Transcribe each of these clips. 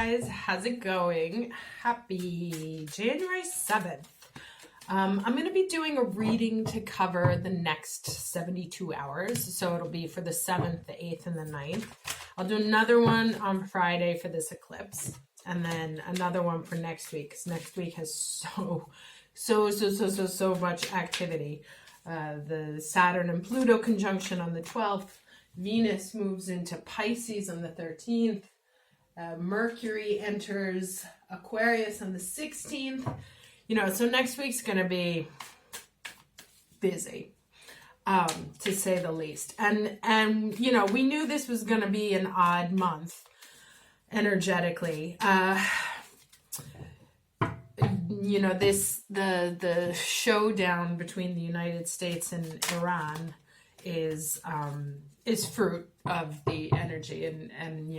guys, how's it going? Happy January 7th. I'm going to be doing a reading to cover the next 72 hours. So it'll be for the 7th, the 8th, and the 9th. I'll do another one on Friday for this eclipse. And then another one for next week. Because next week has so much activity. The Saturn and Pluto conjunction on the 12th. Venus moves into Pisces on the 13th. Mercury enters Aquarius on the 16th. So next week's going to be busy, to say the least. And we knew this was going to be an odd month energetically. The showdown between the United States and Iran is fruit of the energy, and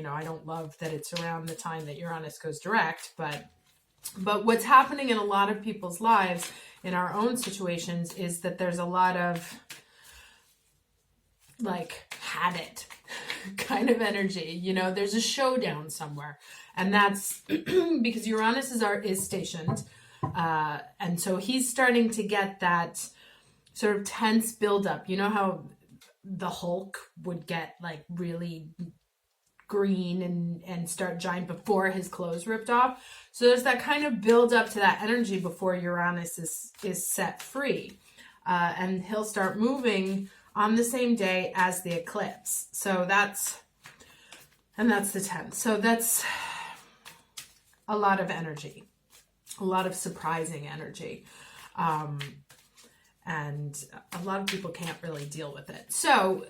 I don't love that it's around the time that Uranus goes direct, but what's happening in a lot of people's lives in our own situations is that there's a lot of had it kind of energy. There's a showdown somewhere, and that's because Uranus is stationed, and so he's starting to get that sort of tense buildup. You know how the Hulk would get really green and start giant before his clothes ripped off. So there's that kind of build up to that energy before Uranus is set free. And he'll start moving on the same day as the eclipse. So that's the 10th. So that's a lot of energy, a lot of surprising energy. And a lot of people can't really deal with it. So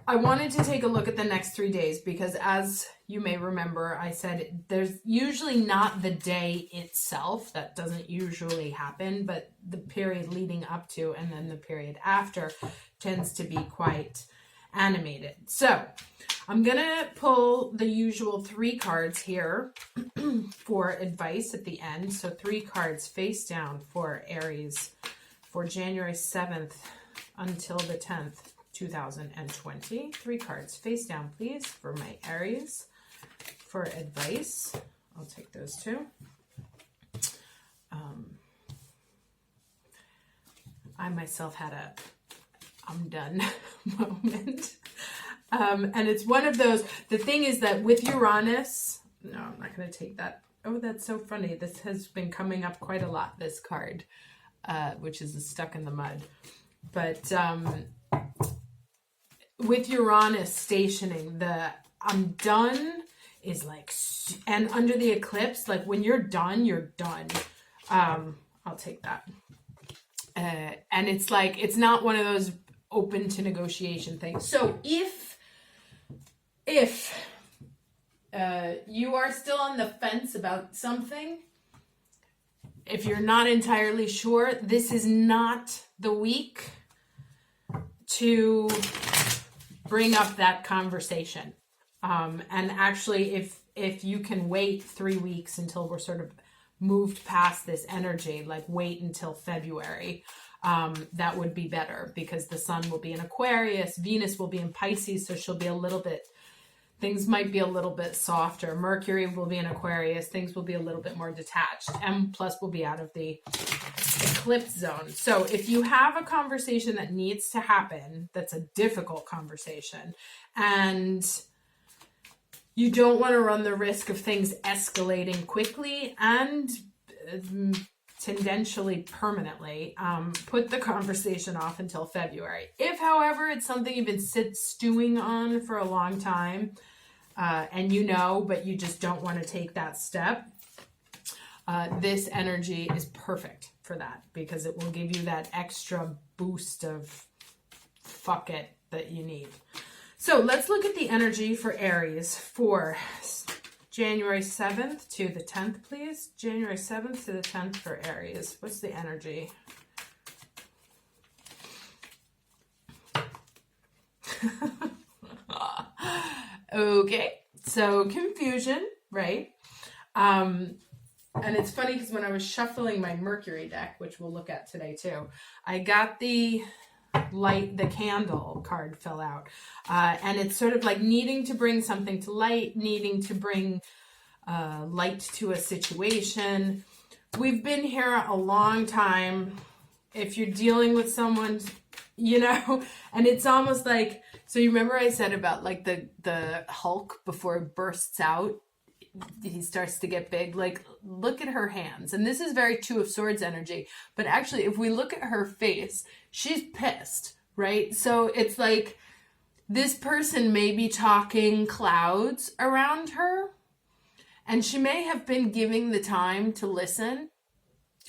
I wanted to take a look at the next 3 days because, as you may remember, I said there's usually not the day itself. That doesn't usually happen, but the period leading up to and then the period after tends to be quite animated. So I'm going to pull the usual 3 cards here for advice at the end. So 3 cards face down for Aries for January 7th until the 10th, 2020. 3 cards face down, please, for my Aries for advice. I'll take those 2. I myself had a I'm done moment. And it's one of those, the thing is that with Uranus, no, I'm not going to take that. Oh, that's so funny. This has been coming up quite a lot, this card. Which is stuck in the mud. But with Uranus stationing, the I'm done is and under the eclipse, when you're done, you're done. I'll take that. And it's it's not one of those open to negotiation things. So if you are still on the fence about something, if you're not entirely sure, this is not the week to bring up that conversation. And actually, if you can wait 3 weeks until we're sort of moved past this energy, wait until February, that would be better because the sun will be in Aquarius, Venus will be in Pisces, so she'll be things might be a little bit softer. Mercury will be in Aquarius. Things will be a little bit more detached. And plus we'll be out of the eclipse zone. So if you have a conversation that needs to happen, that's a difficult conversation, and you don't want to run the risk of things escalating quickly and tendentially permanently, put the conversation off until February. If, however, it's something you've been stewing on for a long time, and but you just don't want to take that step, this energy is perfect for that because it will give you that extra boost of fuck it that you need. So let's look at the energy for Aries for January 7th to the 10th, please. January 7th to the 10th for Aries. What's the energy? Okay, so confusion, right? And it's funny because when I was shuffling my Mercury deck, which we'll look at today too, I got the candle card fell out. And it's sort of needing to bring something to light, needing to bring light to a situation. We've been here a long time. If you're dealing with someone, you know, and it's almost like, so you remember I said about like the Hulk before it bursts out, he starts to get big. Like, look at her hands. And this is very Two of Swords energy. But actually, if we look at her face, she's pissed, right? So it's like this person may be talking clouds around her, and she may have been giving the time to listen,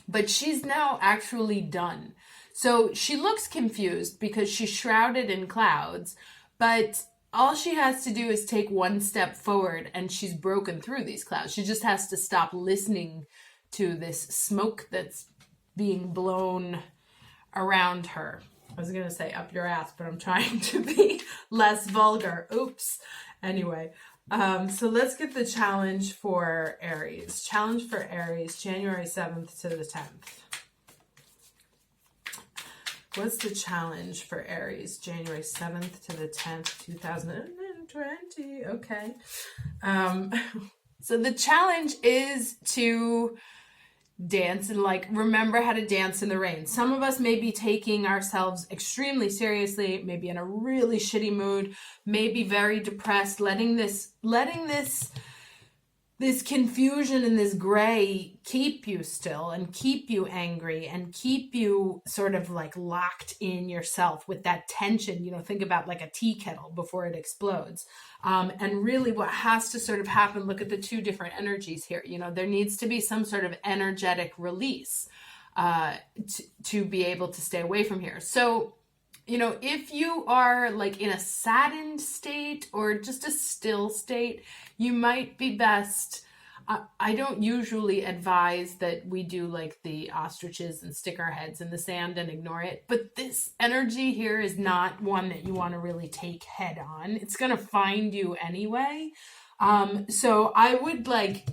but she's now actually done. So she looks confused because she's shrouded in clouds, but all she has to do is take one step forward and she's broken through these clouds. She just has to stop listening to this smoke that's being blown around her. I was going to say up your ass, but I'm trying to be less vulgar. Oops. Anyway, so let's get the challenge for Aries. Challenge for Aries, January 7th to the 10th. What's the challenge for Aries, January 7th to the 10th, 2020? Okay. So the challenge is to dance and like remember how to dance in the rain. Some of us may be taking ourselves extremely seriously, maybe in a really shitty mood, maybe very depressed, letting this confusion and this gray keep you still and keep you angry and keep you sort of like locked in yourself with that tension. You know, think about like a tea kettle before it explodes. And really what has to sort of happen, look at the two different energies here. You know, there needs to be some sort of energetic release to be able to stay away from here. So, you know, if you are like in a saddened state or just a still state, you might be best. I don't usually advise that we do like the ostriches and stick our heads in the sand and ignore it. But this energy here is not one that you want to really take head on. It's going to find you anyway. So I would like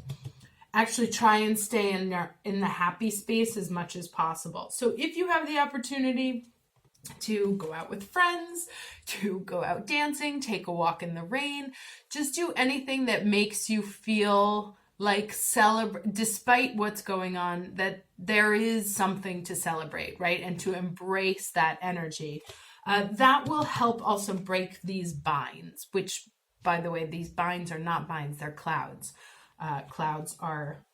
actually try and stay in the happy space as much as possible. So if you have the opportunity to go out with friends, to go out dancing, take a walk in the rain, just do anything that makes you feel like celebrate, despite what's going on, that there is something to celebrate, right? And to embrace that energy. That will help also break these binds, which, by the way, these binds are not binds, they're clouds. Clouds are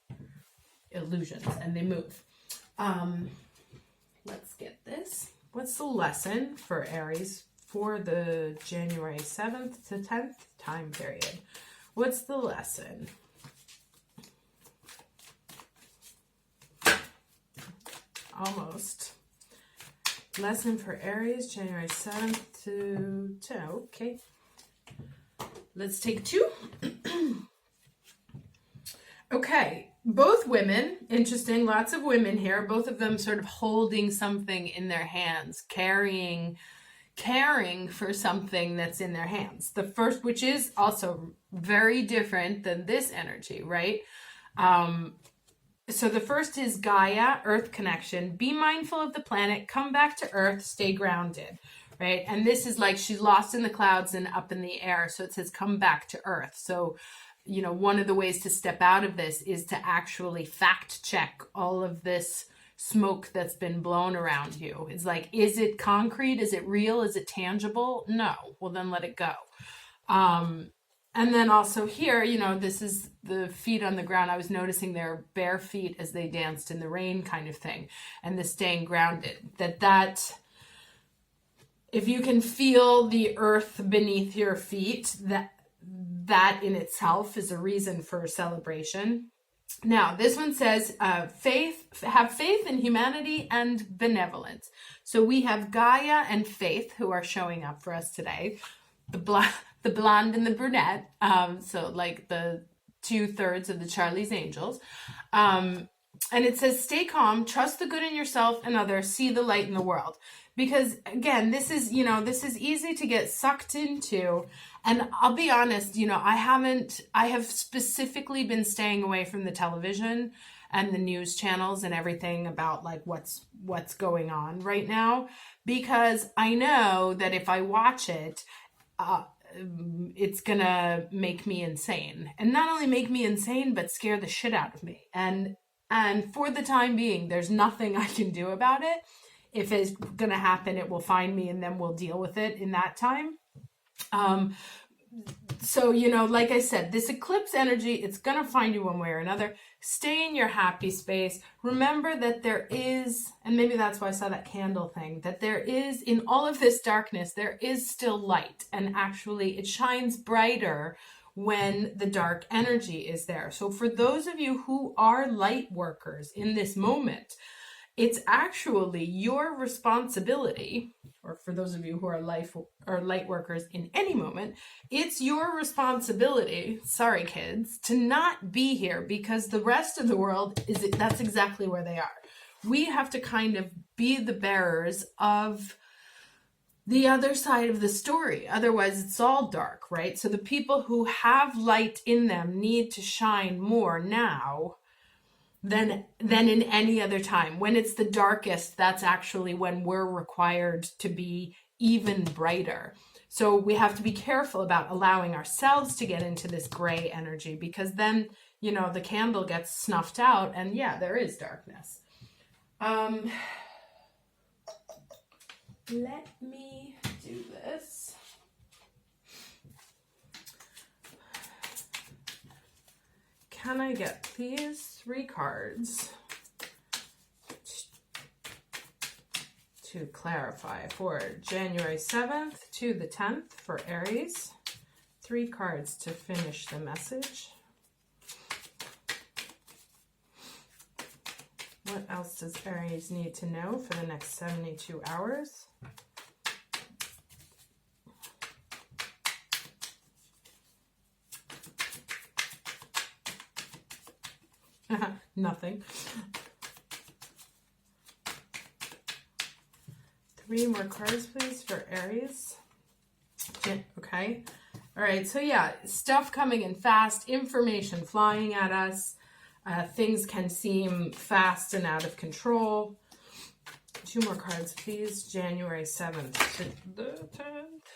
illusions and they move. Let's get this. What's the lesson for Aries for the January 7th to 10th time period? What's the lesson? Almost. Lesson for Aries, January 7th to 10. Okay. Let's take two. Okay. Both women, interesting, lots of women here, both of them sort of holding something in their hands, caring for something that's in their hands. The first, which is also very different than this energy, right? So the first is Gaia, Earth connection. Be mindful of the planet, come back to Earth, stay grounded, right? And this is like she's lost in the clouds and up in the air. So it says come back to Earth. So, you know, one of the ways to step out of this is to actually fact check all of this smoke that's been blown around you. It's like, is it concrete? Is it real? Is it tangible? No. Well, then let it go. And then also here, you know, this is the feet on the ground. I was noticing their bare feet as they danced in the rain kind of thing. And the staying grounded. That if you can feel the earth beneath your feet, that in itself is a reason for celebration. Now, this one says, have faith in humanity and benevolence. So we have Gaia and Faith who are showing up for us today. The blonde and the brunette. So like the 2/3 of the Charlie's Angels. And it says, stay calm, trust the good in yourself and others, see the light in the world. Because again, this is easy to get sucked into. And I'll be honest, you know, I have specifically been staying away from the television and the news channels and everything about like what's going on right now, because I know that if I watch it, it's gonna make me insane. And not only make me insane, but scare the shit out of me. And for the time being, there's nothing I can do about it. If it's gonna happen, it will find me, and then we'll deal with it in that time. So, you know, like I said, this eclipse energy, it's going to find you one way or another. Stay in your happy space. Remember that there is, and maybe that's why I saw that candle thing, that there is, in all of this darkness, there is still light. And actually, it shines brighter when the dark energy is there. So for those of you who are light workers in this moment, it's actually your responsibility, or for those of you who are light workers in any moment, it's your responsibility, sorry kids, to not be here, because the rest of the world that's exactly where they are. We have to kind of be the bearers of the other side of the story. Otherwise, it's all dark, right? So the people who have light in them need to shine more now than in any other time. When it's the darkest, that's actually when we're required to be even brighter. So we have to be careful about allowing ourselves to get into this gray energy, because then, you know, the candle gets snuffed out and yeah, there is darkness. Let me do this. Can I get please 3 cards to clarify for January 7th to the 10th for Aries? 3 cards to finish the message. What else does Aries need to know for the next 72 hours? Nothing. 3 more cards, please, for Aries. Okay. All right. So yeah, stuff coming in fast, information flying at us. Things can seem fast and out of control. 2 more cards, please. January 7th to the 10th.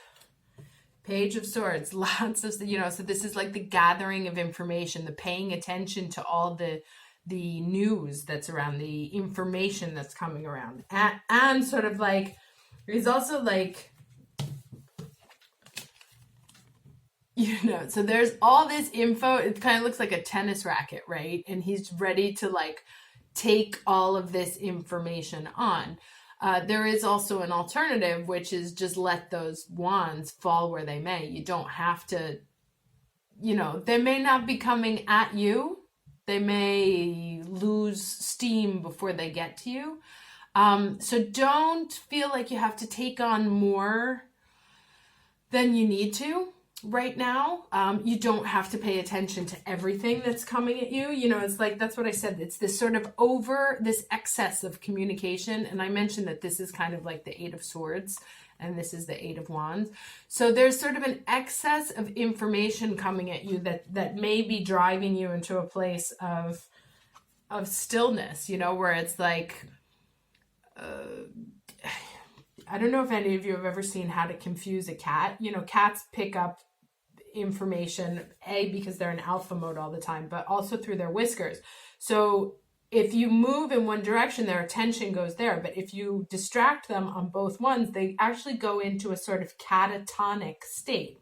Page of Swords. Lots of, you know, so this is like the gathering of information, the paying attention to all the news that's around, the information that's coming around. And sort of like, he's also like, you know, so there's all this info. It kind of looks like a tennis racket, right? And he's ready to like take all of this information on. There is also an alternative, which is just let those wands fall where they may. You don't have to, you know, they may not be coming at you. They may lose steam before they get to you. So don't feel like you have to take on more than you need to right now. You don't have to pay attention to everything that's coming at you. You know, it's like, that's what I said. It's this sort of this excess of communication. And I mentioned that this is kind of like the 8 of Swords and this is the 8 of Wands. So there's sort of an excess of information coming at you that may be driving you into a place of stillness, you know, where it's like, I don't know if any of you have ever seen How to Confuse a Cat. You know, cats pick up information, because they're in alpha mode all the time, but also through their whiskers. So if you move in one direction, their attention goes there. But if you distract them on both ones, they actually go into a sort of catatonic state,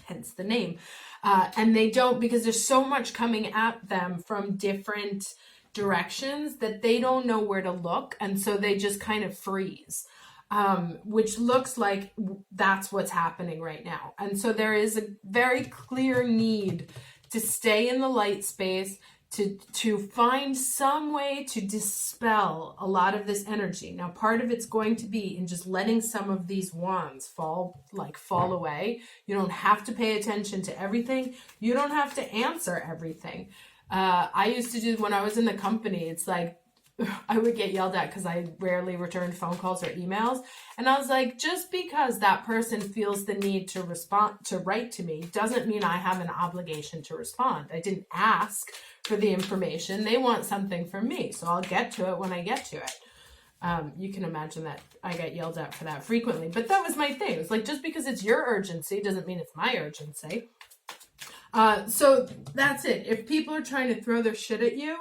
hence the name. And they don't, because there's so much coming at them from different directions that they don't know where to look. And so they just kind of freeze. Which looks like that's what's happening right now. And so there is a very clear need to stay in the light space, to find some way to dispel a lot of this energy. Now, part of it's going to be in just letting some of these wands fall away. You don't have to pay attention to everything. You don't have to answer everything. I used to do, when I was in the company, it's like, I would get yelled at because I rarely returned phone calls or emails. And I was like, just because that person feels the need to write to me doesn't mean I have an obligation to respond. I didn't ask for the information. They want something from me. So I'll get to it when I get to it. You can imagine that I get yelled at for that frequently. But that was my thing. It's like, just because it's your urgency doesn't mean it's my urgency. So that's it. If people are trying to throw their shit at you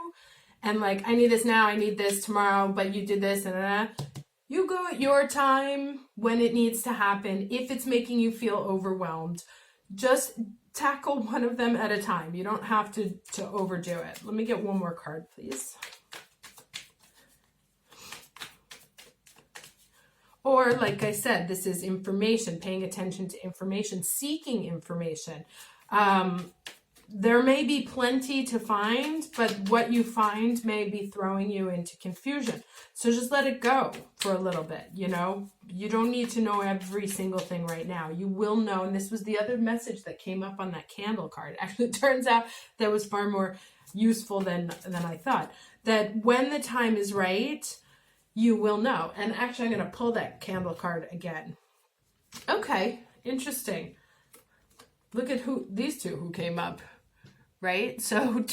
and like, I need this now, I need this tomorrow, but you did this and that, you go at your time when it needs to happen. If it's making you feel overwhelmed, just tackle one of them at a time. You don't have to overdo it. Let me get one more card, please. Or, like I said, this is information, paying attention to information, seeking information. There may be plenty to find, but what you find may be throwing you into confusion. So just let it go for a little bit, you know? You don't need to know every single thing right now. You will know, and this was the other message that came up on that candle card. Actually, it turns out that was far more useful than I thought. That when the time is right, you will know. And actually, I'm going to pull that candle card again. Okay, interesting. Look at these two who came up, right? So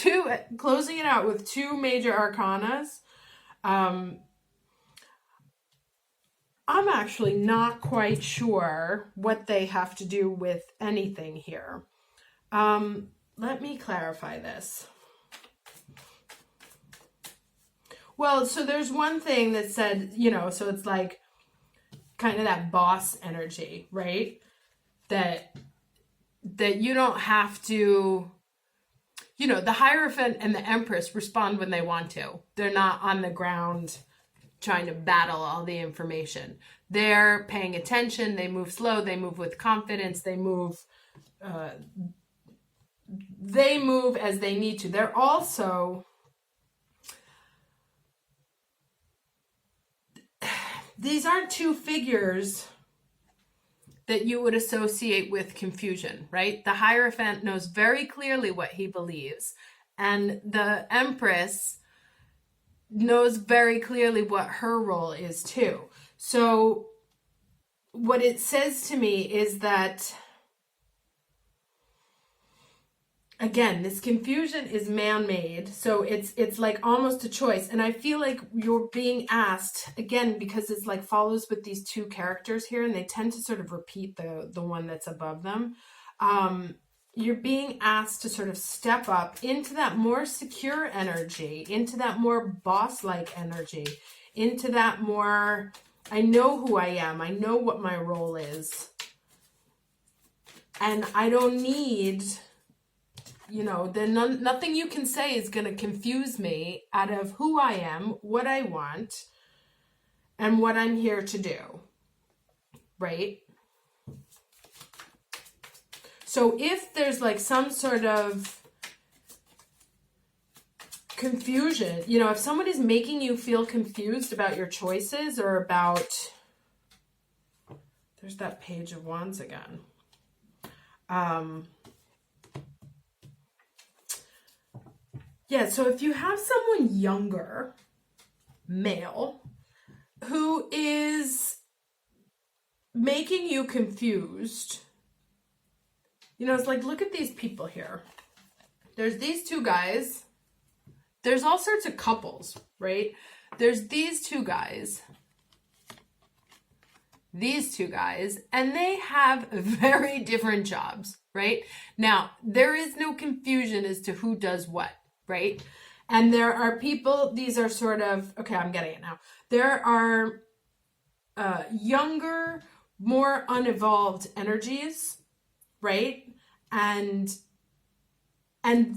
closing it out with two major arcanas. I'm actually not quite sure what they have to do with anything here. Let me clarify this. Well, so there's one thing that said, you know, so it's like kind of that boss energy, right? That you don't have to, you know, the Hierophant and the Empress respond when they want to. They're not on the ground trying to battle all the information. They're paying attention. They move slow. They move with confidence. They move as they need to. They're also, these aren't two figures that you would associate with confusion, right? The Hierophant knows very clearly what he believes, and the Empress knows very clearly what her role is too. So what it says to me is that, again, this confusion is man-made, so it's like almost a choice. And I feel like you're being asked, again, because it's like follows with these two characters here, and they tend to sort of repeat the one that's above them. You're being asked to sort of step up into that more secure energy, into that more boss-like energy, into that more, I know who I am, I know what my role is, and I don't need, you know, nothing you can say is going to confuse me out of who I am, what I want, and what I'm here to do, right? So if there's like some sort of confusion, you know, if somebody's making you feel confused about your choices or about, there's that Page of Wands again. Yeah, so if you have someone younger, male, who is making you confused, you know, it's like, look at these people here. There's these two guys. There's all sorts of couples, right? There's these two guys, and they have very different jobs, right? Now, there is no confusion as to who does what, right? And there are people, these are sort of, okay, I'm getting it now. There are younger, more unevolved energies, right? And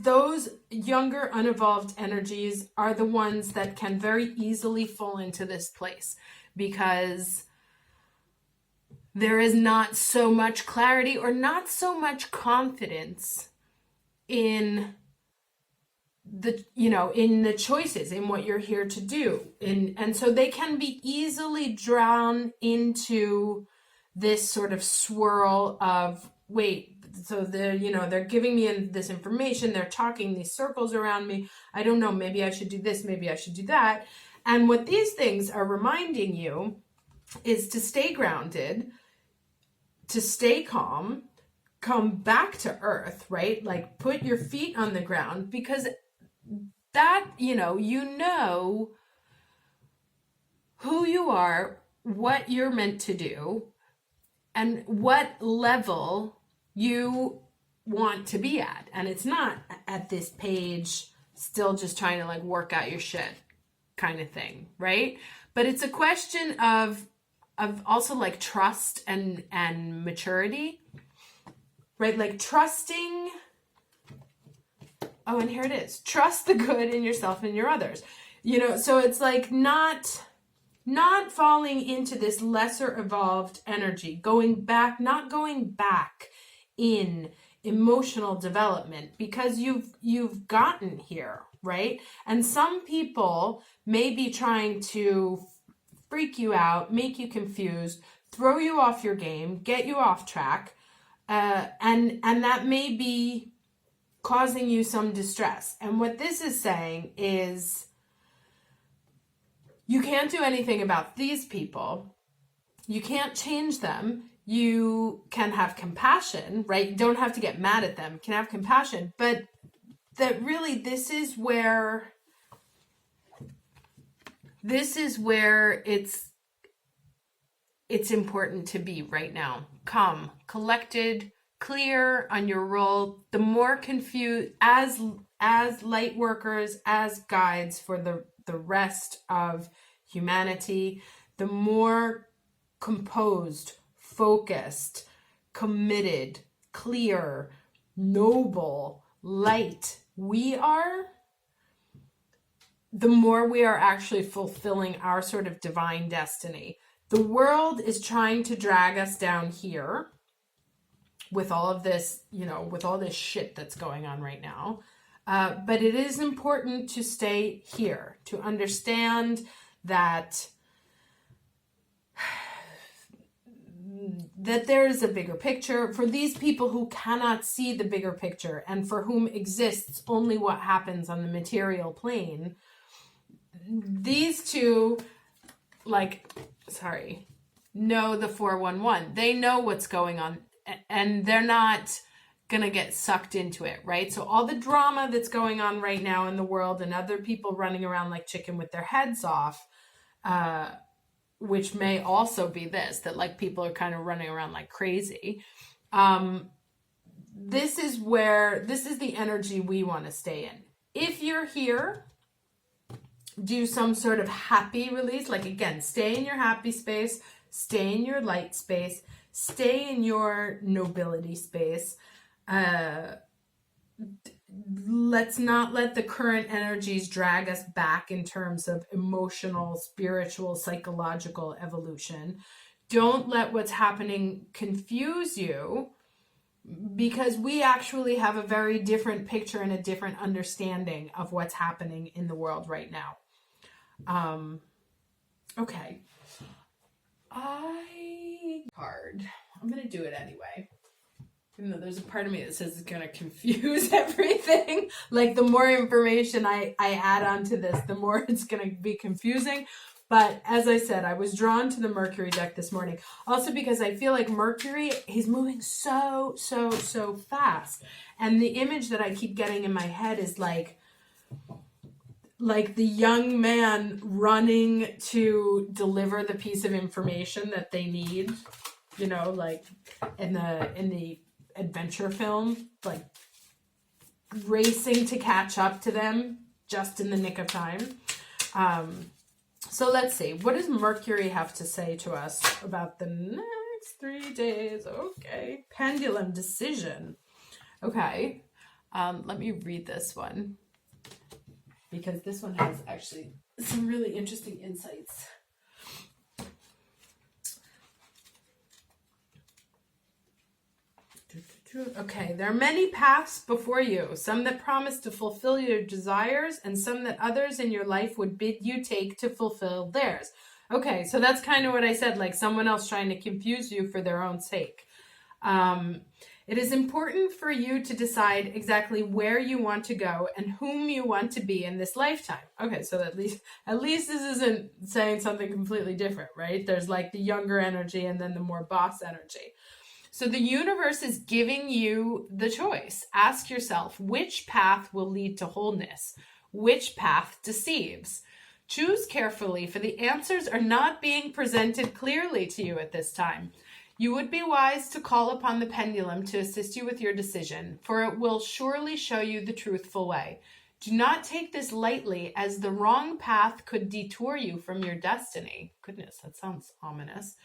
those younger, unevolved energies are the ones that can very easily fall into this place, because there is not so much clarity or not so much confidence in the, you know, in the choices, in what you're here to do. And so they can be easily drawn into this sort of swirl of, wait, so they're, you know, they're giving me this information, they're talking these circles around me, I don't know, maybe I should do this, maybe I should do that. And what these things are reminding you is to stay grounded, to stay calm, come back to earth, right? Like put your feet on the ground, because that, you know who you are, what you're meant to do, and what level you want to be at. And it's not at this page still just trying to like work out your shit kind of thing, right? But it's a question of also like trust and maturity, right? Like trusting. Oh, and here it is. Trust the good in yourself and your others. You know, so it's like not falling into this lesser evolved energy, not going back in emotional development because you've gotten here, right? And some people may be trying to freak you out, make you confused, throw you off your game, get you off track, and that may be causing you some distress. And what this is saying is you can't do anything about these people. You can't change them. You can have compassion, right? You don't have to get mad at them. You can have compassion, but that really this is where it's important to be right now. Calm, collected, clear on your role. The more confused as light workers, as guides for the rest of humanity, the more composed, focused, committed, clear, noble, light we are, the more we are actually fulfilling our sort of divine destiny. The world is trying to drag us down here with all of this, you know, with all this shit that's going on right now. But it is important to stay here, to understand that there is a bigger picture for these people who cannot see the bigger picture and for whom exists only what happens on the material plane. These two, know the 411. They know what's going on and they're not gonna get sucked into it, right? So all the drama that's going on right now in the world and other people running around like chicken with their heads off, which may also be that like people are kind of running around like crazy. This is the energy we want to stay in. If you're here, do some sort of happy release. Like again, stay in your happy space, stay in your light space, stay in your nobility space. Let's not let the current energies drag us back in terms of emotional, spiritual, psychological evolution. Don't let what's happening confuse you, because we actually have a very different picture and a different understanding of what's happening in the world right now. Okay. I'm going to do it anyway. Even though there's a part of me that says it's going to confuse everything. Like the more information I add onto this, the more it's going to be confusing. But as I said, I was drawn to the Mercury deck this morning. Also because I feel like Mercury, he's moving so fast. And the image that I keep getting in my head is like the young man running to deliver the piece of information that they need, you know, like in the adventure film, like racing to catch up to them just in the nick of time. So let's see, what does Mercury have to say to us about the next 3 days? Okay, pendulum decision. Okay, let me read this one, because this one has actually some really interesting insights. Okay, there are many paths before you, some that promise to fulfill your desires and some that others in your life would bid you take to fulfill theirs. Okay, so that's kind of what I said, like someone else trying to confuse you for their own sake. It is important for you to decide exactly where you want to go and whom you want to be in this lifetime. Okay, so at least this isn't saying something completely different, right? There's like the younger energy and then the more boss energy. So the universe is giving you the choice. Ask yourself, which path will lead to wholeness? Which path deceives? Choose carefully, for the answers are not being presented clearly to you at this time. You would be wise to call upon the pendulum to assist you with your decision, for it will surely show you the truthful way. Do not take this lightly, as the wrong path could detour you from your destiny. Goodness, that sounds ominous.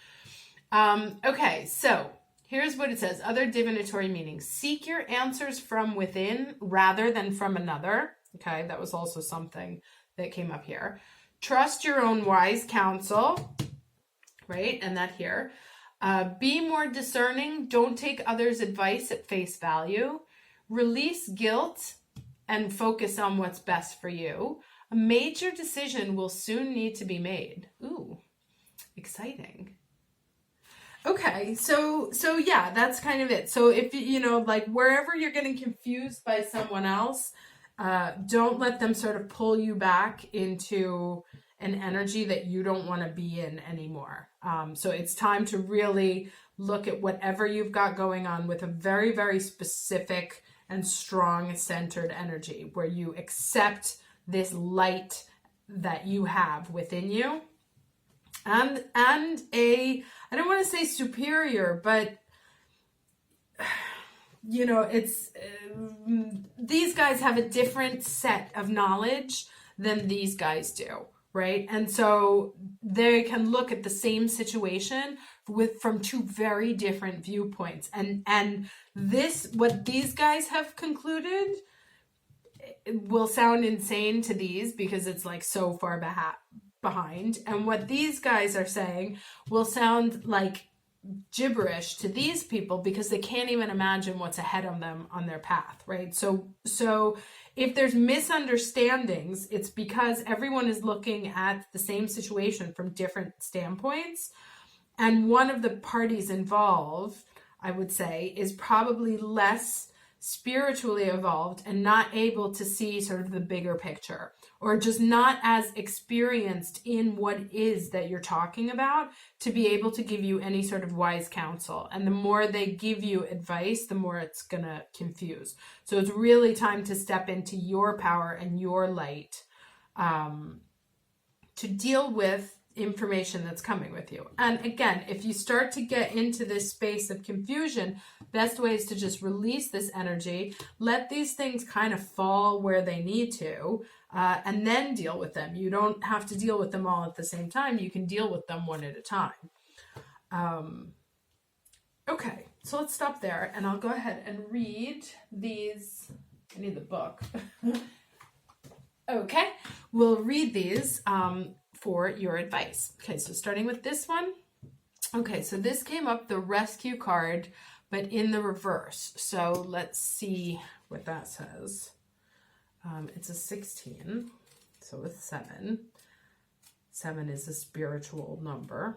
Okay, so here's what it says. Other divinatory meanings. Seek your answers from within rather than from another. Okay, that was also something that came up here. Trust your own wise counsel, right? And that here. Be more discerning. Don't take others' advice at face value. Release guilt and focus on what's best for you. A major decision will soon need to be made. Ooh, exciting. Okay, so yeah, that's kind of it. So if you know, like wherever you're getting confused by someone else, don't let them sort of pull you back into an energy that you don't want to be in anymore. So it's time to really look at whatever you've got going on with a very, very specific and strong centered energy where you accept this light that you have within you. And I don't want to say superior, but you know, it's these guys have a different set of knowledge than these guys do, right? And so they can look at the same situation from two very different viewpoints. And this, what these guys have concluded, will sound insane to these because it's like so far behind. And what these guys are saying will sound like gibberish to these people because they can't even imagine what's ahead of them on their path, right? So if there's misunderstandings, it's because everyone is looking at the same situation from different standpoints. And one of the parties involved, I would say, is probably less spiritually evolved and not able to see sort of the bigger picture, or just not as experienced in what it is that you're talking about to be able to give you any sort of wise counsel. And the more they give you advice, the more it's gonna confuse. So it's really time to step into your power and your light to deal with information that's coming with you. And again, if you start to get into this space of confusion, best way is to just release this energy, let these things kind of fall where they need to, and then deal with them. You don't have to deal with them all at the same time. You can deal with them one at a time. Okay, so let's stop there and I'll go ahead and read these. I need the book. Okay, we'll read these for your advice. Okay, so starting with this one. Okay, so this came up, the rescue card, but in the reverse. So let's see what that says. It's a 16, so with 7. 7 is a spiritual number.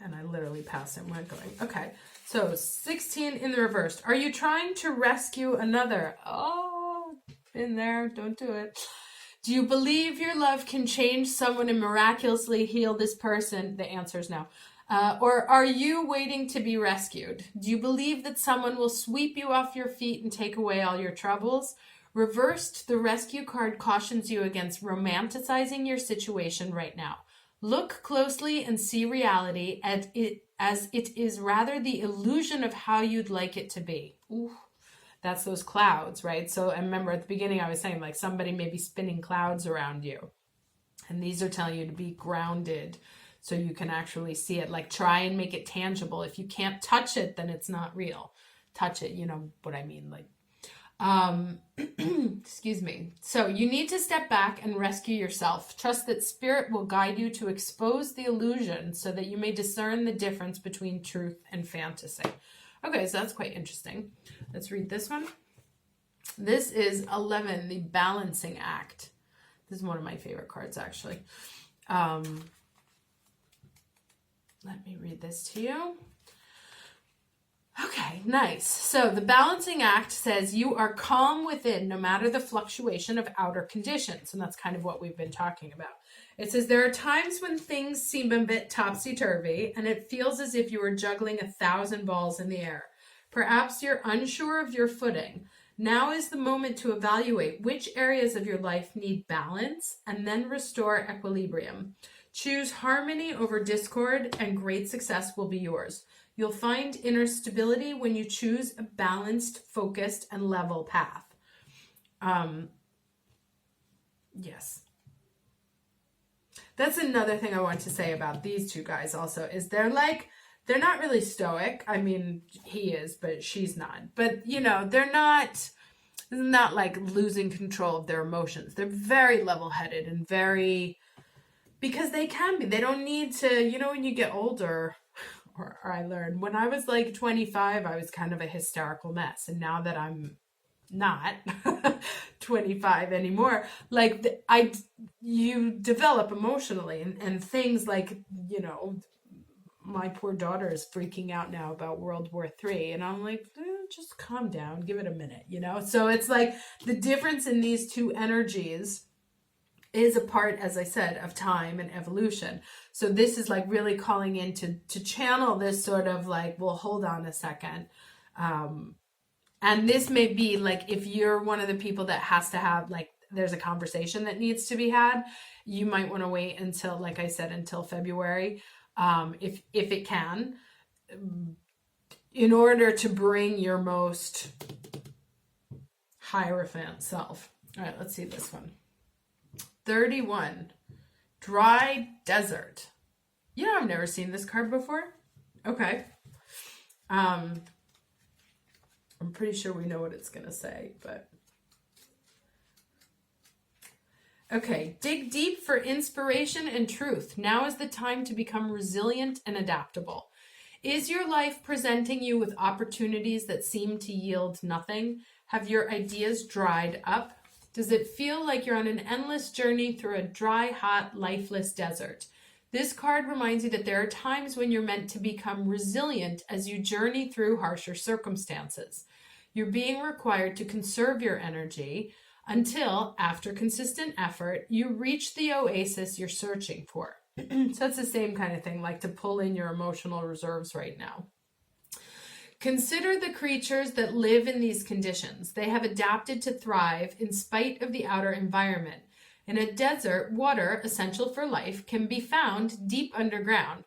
And I literally passed it when going, okay. So 16 in the reverse. Are you trying to rescue another? Oh, been there, don't do it. Do you believe your love can change someone and miraculously heal this person? The answer is no. Or are you waiting to be rescued? Do you believe that someone will sweep you off your feet and take away all your troubles? Reversed, the rescue card cautions you against romanticizing your situation right now. Look closely and see reality as it is rather the illusion of how you'd like it to be. Ooh. That's those clouds, right? So I remember at the beginning I was saying like somebody may be spinning clouds around you. And these are telling you to be grounded so you can actually see it. Like try and make it tangible. If you can't touch it, then it's not real. Touch it, you know what I mean? Like, excuse me. So you need to step back and rescue yourself. Trust that spirit will guide you to expose the illusion so that you may discern the difference between truth and fantasy. Okay, so that's quite interesting. Let's read this one. This is 11, the balancing act. This is one of my favorite cards, actually. Let me read this to you. Okay, nice. So the balancing act says you are calm within no matter the fluctuation of outer conditions. And that's kind of what we've been talking about. It says there are times when things seem a bit topsy-turvy and it feels as if you were juggling 1,000 balls in the air. Perhaps you're unsure of your footing. Now is the moment to evaluate which areas of your life need balance and then restore equilibrium. Choose harmony over discord, and great success will be yours. You'll find inner stability when you choose a balanced, focused, and level path. Yes. That's another thing I want to say about these two guys also, is they're not really stoic. I mean, he is, but she's not. But, they're not like losing control of their emotions. They're very level-headed and very, because they can be. They don't need to, when you get older, or I learned, when I was like 25, I was kind of a hysterical mess. And now that I'm not 25 anymore, like you develop emotionally, and things like, my poor daughter is freaking out now about World War III, and I'm like, just calm down, give it a minute, So it's like the difference in these two energies is a part, as I said, of time and evolution. So this is like really calling in to channel this sort of like, well, hold on a second. And this may be like, if you're one of the people that has to have, like, there's a conversation that needs to be had, you might want to wait until, like I said, until February, if it can, in order to bring your most Hierophant self. All right, let's see this one. 31, dry desert. I've never seen this card before. Okay. I'm pretty sure we know what it's going to say, but. Okay, dig deep for inspiration and truth. Now is the time to become resilient and adaptable. Is your life presenting you with opportunities that seem to yield nothing? Have your ideas dried up? Does it feel like you're on an endless journey through a dry, hot, lifeless desert? This card reminds you that there are times when you're meant to become resilient as you journey through harsher circumstances. You're being required to conserve your energy until, after consistent effort, you reach the oasis you're searching for. So that's the same kind of thing, like to pull in your emotional reserves right now. Consider the creatures that live in these conditions. They have adapted to thrive in spite of the outer environment. In a desert, water, essential for life, can be found deep underground.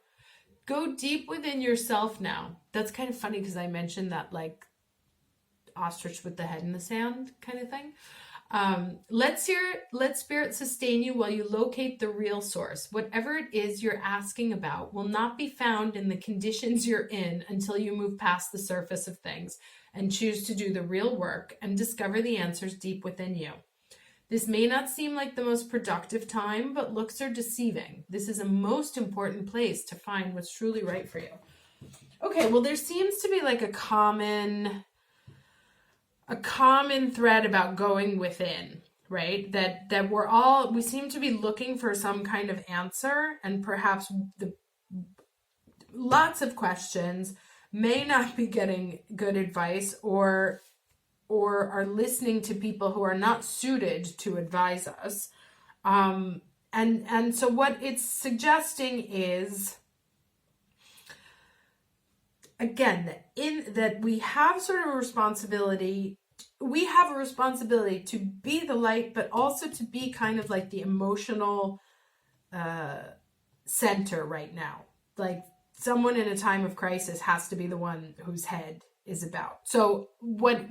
Go deep within yourself now. That's kind of funny because I mentioned that, like, ostrich with the head in the sand kind of thing. Let spirit sustain you while you locate the real source. Whatever it is you're asking about will not be found in the conditions you're in until you move past the surface of things and choose to do the real work and discover the answers deep within you. This may not seem like the most productive time, but looks are deceiving. This is a most important place to find what's truly right for you. Okay, well, there seems to be like a common thread about going within, right? That we seem to be looking for some kind of answer, and perhaps lots of questions, may not be getting good advice, or are listening to people who are not suited to advise us. And so what it's suggesting is, again, that we have sort of a responsibility. We have a responsibility to be the light, but also to be kind of like the emotional center right now. Like, someone in a time of crisis has to be the one whose head is about. So what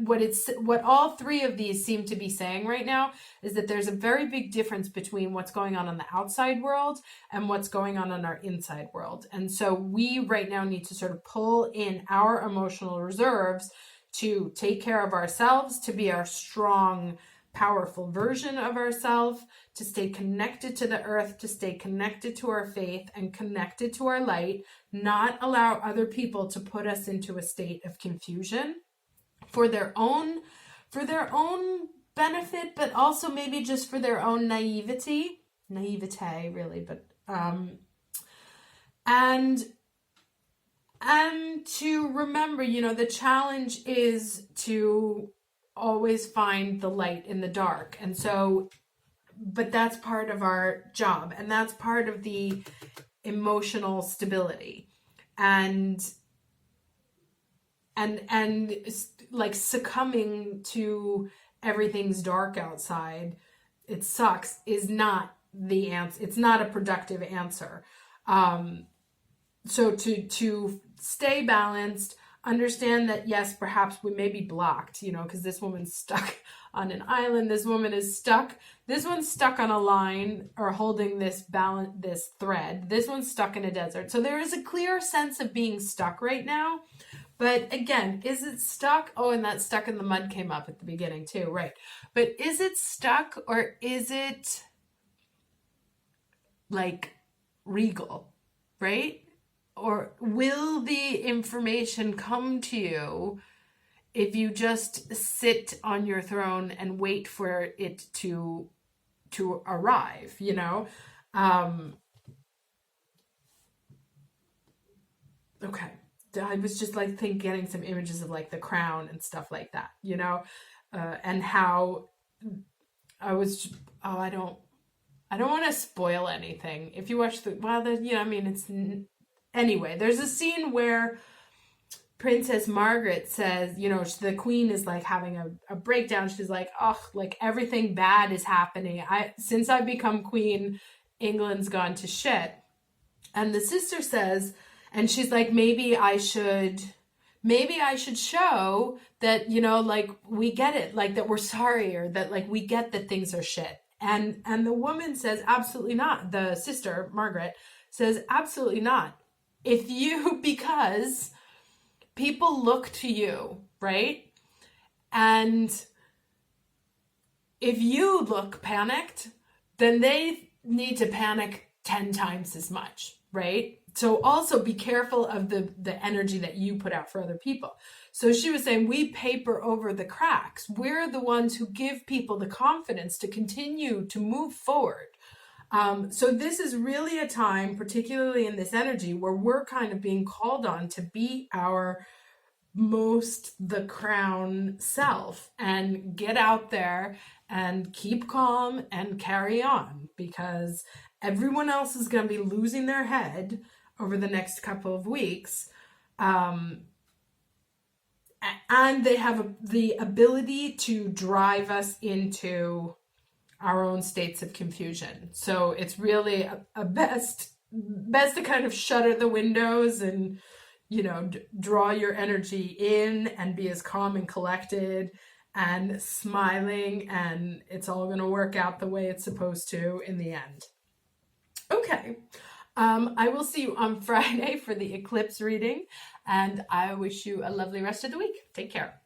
all three of these seem to be saying right now is that there's a very big difference between what's going on in the outside world and what's going on in our inside world. And so we right now need to sort of pull in our emotional reserves to take care of ourselves, to be our strong, powerful version of ourselves, to stay connected to the earth, to stay connected to our faith and connected to our light, not allow other people to put us into a state of confusion for their own benefit, but also maybe just for their own naivete really, but and to remember, the challenge is to always find the light in the dark. And so, but that's part of our job, and that's part of the emotional stability. And and like succumbing to everything's dark outside, it sucks, is not the answer. It's not a productive answer. So to stay balanced, understand that yes, perhaps we may be blocked, because this woman's stuck on an island. This woman is stuck. This one's stuck on a line or holding this thread. This one's stuck in a desert. So there is a clear sense of being stuck right now. But again, is it stuck? Oh, and that stuck in the mud came up at the beginning too, right? But is it stuck, or is it like regal, right? Or will the information come to you if you just sit on your throne and wait for it to arrive, Okay. I was just like getting some images of like the crown and stuff like that, and how I don't want to spoil anything. If you watch anyway, there's a scene where Princess Margaret says, the queen is like having a breakdown. She's like, oh, like everything bad is happening. Since I've become queen, England's gone to shit. And the sister says, and she's like, maybe I should show that, like we get it, like that we're sorry, or that like we get that things are shit. And the woman says, absolutely not. The sister, Margaret, says, absolutely not. Because people look to you, right? And if you look panicked, then they need to panic 10 times as much, right? So also be careful of the energy that you put out for other people. So she was saying, we paper over the cracks. We're the ones who give people the confidence to continue to move forward. So this is really a time, particularly in this energy, where we're kind of being called on to be our most the crown self and get out there and keep calm and carry on, because everyone else is going to be losing their head over the next couple of weeks. And they have the ability to drive us into our own states of confusion. So it's really a best to kind of shutter the windows and, draw your energy in and be as calm and collected and smiling, and it's all going to work out the way it's supposed to in the end. Okay. I will see you on Friday for the eclipse reading, and I wish you a lovely rest of the week. Take care.